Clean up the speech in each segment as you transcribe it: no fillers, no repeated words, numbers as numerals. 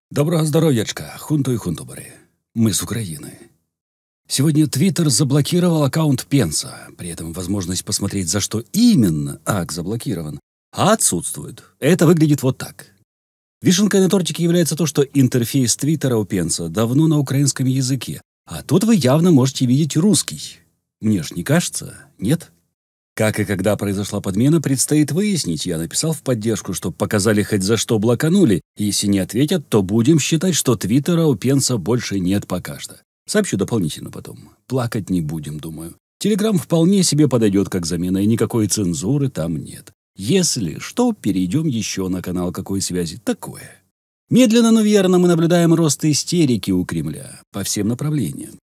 Доброго здоровьячка, хунту и хунтубары. Мы с Украины. Сегодня Твиттер заблокировал аккаунт Пенса. При этом возможность посмотреть, за что именно акт заблокирован, отсутствует. Это выглядит вот так. Вишенкой на тортике является то, что интерфейс Твиттера у Пенса давно на украинском языке. А тут вы явно можете видеть русский. Мне ж не кажется, нет? Как и когда произошла подмена, предстоит выяснить. Я написал в поддержку, чтобы показали хоть за что блоканули. Если не ответят, то будем считать, что Твиттера у Пенса больше нет пока что. Сообщу дополнительно потом. Плакать не будем, думаю. Телеграм вполне себе подойдет как замена, и никакой цензуры там нет. Если что, перейдем еще на канал какой связи. Такое. Медленно, но верно мы наблюдаем рост истерики у Кремля по всем направлениям.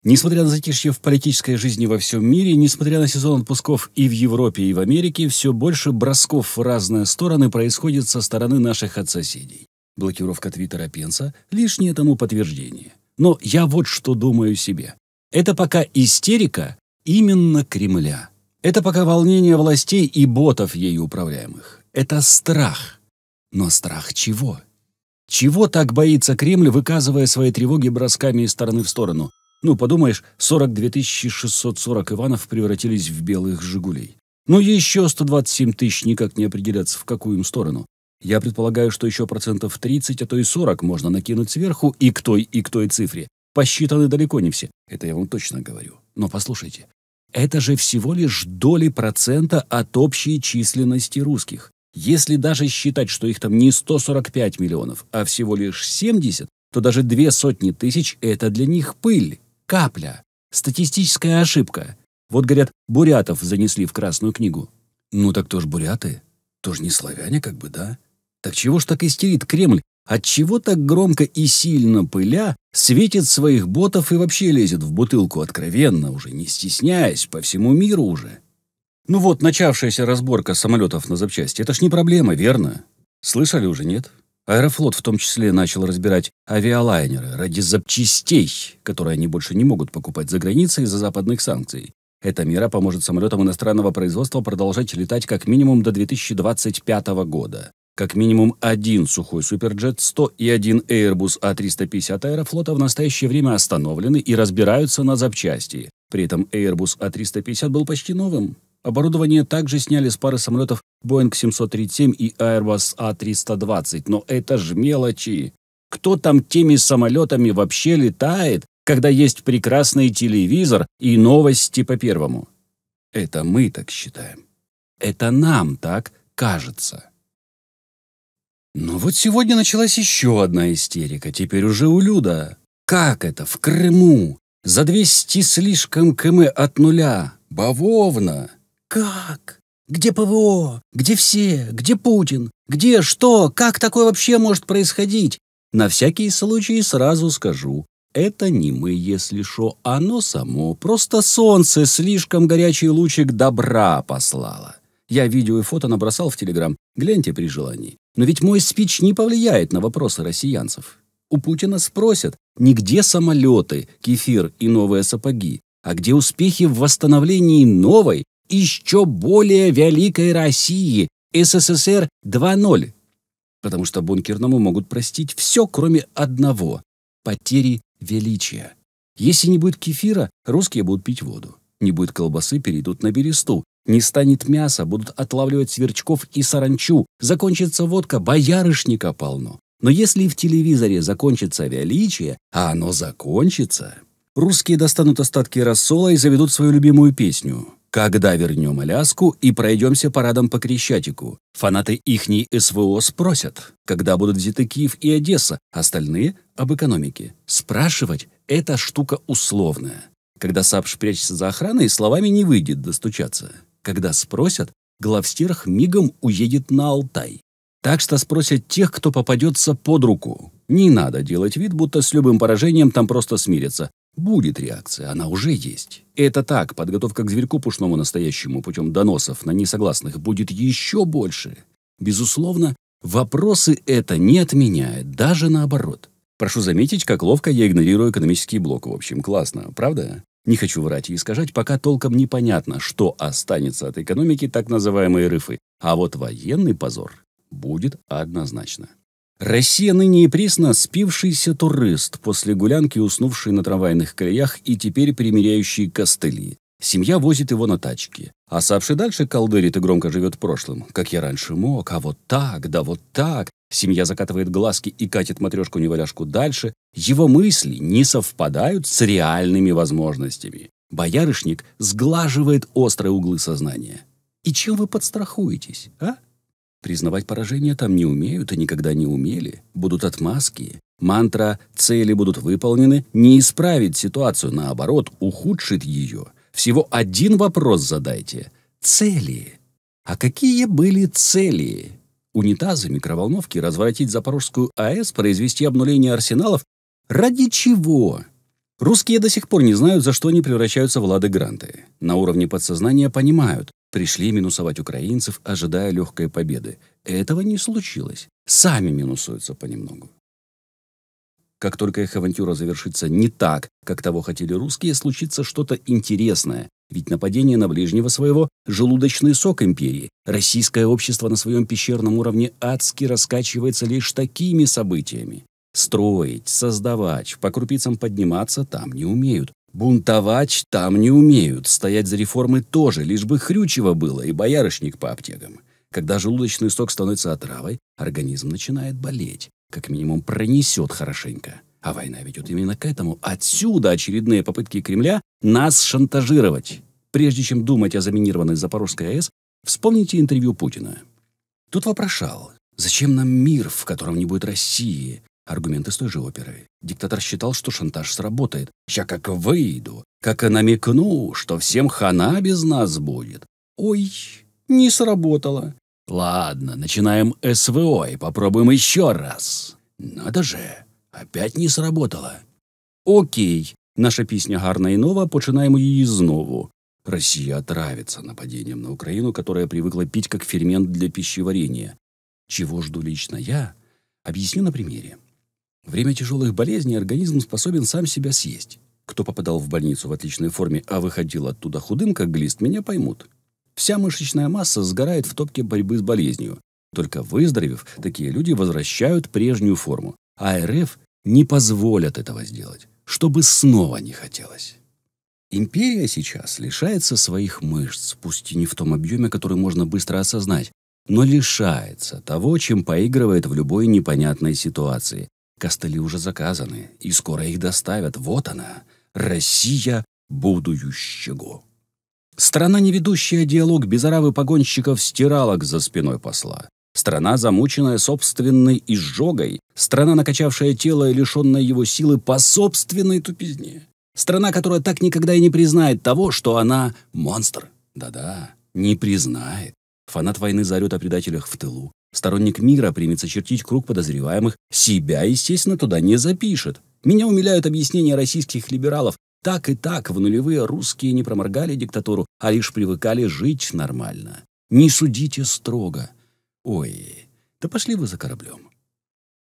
Несмотря на затишье в политической жизни во всем мире, несмотря на сезон отпусков и в Европе, и в Америке, все больше бросков в разные стороны происходит со стороны наших соседей. Блокировка Твиттера Пенса – лишнее тому подтверждение. Но я вот что думаю себе. Это пока истерика именно Кремля. Это пока волнение властей и ботов ею управляемых. Это страх. Но страх чего? Чего так боится Кремль, выказывая свои тревоги бросками из стороны в сторону? Ну, подумаешь, 42 640 Иванов превратились в белых «Жигулей». Ну, еще 127 тысяч никак не определятся, в какую им сторону. Я предполагаю, что еще 30%, а то и 40% можно накинуть сверху и к той цифре. Посчитаны далеко не все. Это я вам точно говорю. Но послушайте, это же всего лишь доли процента от общей численности русских. Если даже считать, что их там не 145 миллионов, а всего лишь 70, то даже 200 тысяч – это для них пыль. Капля. Статистическая ошибка. Вот, говорят, бурятов занесли в Красную книгу. Ну так то ж буряты. Тоже не славяне, как бы, да? Так чего ж так истерит Кремль? Отчего так громко и сильно пыля светит своих ботов и вообще лезет в бутылку откровенно, уже не стесняясь, по всему миру уже? Ну вот, начавшаяся разборка самолетов на запчасти – это ж не проблема, верно? Слышали уже, нет? Аэрофлот в том числе начал разбирать авиалайнеры ради запчастей, которые они больше не могут покупать за границей из-за западных санкций. Эта мера поможет самолетам иностранного производства продолжать летать как минимум до 2025 года. Как минимум один сухой Суперджет 100 и один Airbus A350 Аэрофлота в настоящее время остановлены и разбираются на запчасти. При этом Airbus A350 был почти новым. Оборудование также сняли с пары самолетов Boeing 737 и Airbus A320, но это ж мелочи. Кто там теми самолетами вообще летает, когда есть прекрасный телевизор и новости по первому? Это мы так считаем. Это нам так кажется. Но вот сегодня началась еще одна истерика, теперь уже у Люда. Как это в Крыму? За 200 слишком км от нуля. Бавовна. Как? Где ПВО? Где все? Где Путин? Где что? Как такое вообще может происходить? На всякий случай сразу скажу. Это не мы, если шо, оно само. Просто солнце слишком горячий лучик добра послало. Я видео и фото набросал в Телеграм. Гляньте при желании. Но ведь мой спич не повлияет на вопросы россиянцев. У Путина спросят, не где самолеты, кефир и новые сапоги, а где успехи в восстановлении новой, еще более великой России, СССР 2.0. Потому что бункерному могут простить все, кроме одного – потери величия. Если не будет кефира, русские будут пить воду. Не будет колбасы, перейдут на бересту. Не станет мяса, будут отлавливать сверчков и саранчу. Закончится водка, боярышника полно. Но если в телевизоре закончится величие, а оно закончится, русские достанут остатки рассола и заведут свою любимую песню. Когда вернем Аляску и пройдемся парадом по Крещатику. Фанаты ихней СВО спросят, когда будут взяты Киев и Одесса, остальные – об экономике. Спрашивать – это штука условная. Когда САП прячется за охраной, словами не выйдет достучаться. Когда спросят, главстерх мигом уедет на Алтай. Так что спросят тех, кто попадется под руку. Не надо делать вид, будто с любым поражением там просто смирятся. Будет реакция, она уже есть. Это так, подготовка к зверьку пушному настоящему путем доносов на несогласных будет еще больше. Безусловно, вопросы это не отменяет, даже наоборот. Прошу заметить, как ловко я игнорирую экономический блок. В общем, классно, правда? Не хочу врать и искажать, пока толком непонятно, что останется от экономики так называемой РФ. А вот военный позор будет однозначно. Россия ныне и присно спившийся турист, после гулянки уснувший на трамвайных колеях и теперь примеряющий костыли. Семья возит его на тачке. А Савший дальше колдырит и громко живет прошлым. Как я раньше мог, а вот так, да вот так. Семья закатывает глазки и катит матрешку-неваляшку дальше. Его мысли не совпадают с реальными возможностями. Боярышник сглаживает острые углы сознания. И чем вы подстрахуетесь, а? Признавать поражение там не умеют и никогда не умели. Будут отмазки. Мантра «цели будут выполнены» не исправит ситуацию, наоборот, ухудшит ее. Всего один вопрос задайте. Цели. А какие были цели? Унитазы, микроволновки, разворотить Запорожскую АЭС, произвести обнуление арсеналов? Ради чего? Русские до сих пор не знают, за что они превращаются в Лады-Гранты. На уровне подсознания понимают. Пришли минусовать украинцев, ожидая легкой победы. Этого не случилось. Сами минусуются понемногу. Как только их авантюра завершится не так, как того хотели русские, случится что-то интересное. Ведь нападение на ближнего своего – желудочный сок империи. Российское общество на своем пещерном уровне адски раскачивается лишь такими событиями. Строить, создавать, по крупицам подниматься там не умеют. Бунтовать там не умеют, стоять за реформы тоже, лишь бы хрючево было и боярышник по аптекам. Когда желудочный сок становится отравой, организм начинает болеть, как минимум пронесет хорошенько. А война ведет именно к этому. Отсюда очередные попытки Кремля нас шантажировать. Прежде чем думать о заминированной Запорожской АЭС, вспомните интервью Путина. Тут вопрошал, зачем нам мир, в котором не будет России? Аргументы с той же оперы. Диктатор считал, что шантаж сработает. «Ща как выйду, как и намекну, что всем хана без нас будет». Ой, не сработало. Ладно, начинаем СВО и попробуем еще раз. Надо же, опять не сработало. Окей, наша пісня гарна і нова, починаємо її знову. Россия отравится нападением на Украину, которая привыкла пить как фермент для пищеварения. Чего жду лично я? Объясню на примере. Время тяжелых болезней организм способен сам себя съесть. Кто попадал в больницу в отличной форме, а выходил оттуда худым, как глист, меня поймут. Вся мышечная масса сгорает в топке борьбы с болезнью. Только выздоровев, такие люди возвращают прежнюю форму. А РФ не позволят этого сделать, чтобы снова не хотелось. Империя сейчас лишается своих мышц, пусть и не в том объеме, который можно быстро осознать, но лишается того, чем поигрывает в любой непонятной ситуации. Костыли уже заказаны, и скоро их доставят. Вот она, Россия будущего. Страна, не ведущая диалог без оравы погонщиков-стиралок за спиной посла. Страна, замученная собственной изжогой. Страна, накачавшая тело и лишенная его силы по собственной тупизне. Страна, которая так никогда и не признает того, что она монстр. Да-да, не признает. Фанат войны заорет о предателях в тылу. Сторонник мира примется чертить круг подозреваемых. Себя, естественно, туда не запишет. Меня умиляют объяснения российских либералов. Так и так в нулевые русские не проморгали диктатуру, а лишь привыкали жить нормально. Не судите строго. Ой, да пошли вы за кораблем.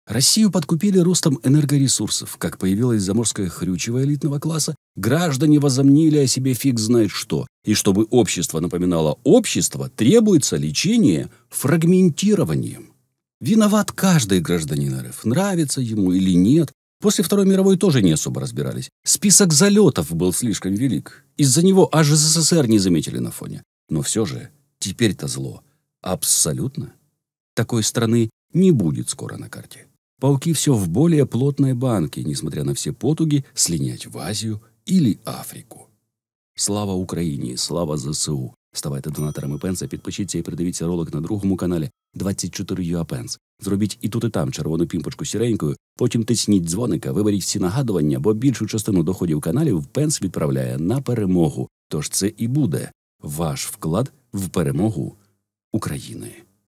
Россию подкупили ростом энергоресурсов. Как появилась заморская хрючева элитного класса, граждане возомнили о себе фиг знает что. И чтобы общество напоминало общество, требуется лечение фрагментированием. Виноват каждый гражданин РФ, нравится ему или нет. После Второй мировой тоже не особо разбирались. Список залетов был слишком велик. Из-за него аж СССР не заметили на фоне. Но все же, теперь-то зло. Абсолютно. Такой страны не будет скоро на карте. Пауки все в более плотной банке, несмотря на все потуги слинять в Азію или Африку. Слава Україні, слава ЗСУ. Ставайте донаторами Пенса, підпишіться і передивіться ролик на другому каналі 24UA Pence. Зробіть і тут, і там червону пімпочку сіренькою, потім тисніть дзвоника, виберіть всі нагадування, бо більшу частину доходів каналів Пенс відправляє на перемогу. Тож це і буде ваш вклад в перемогу України.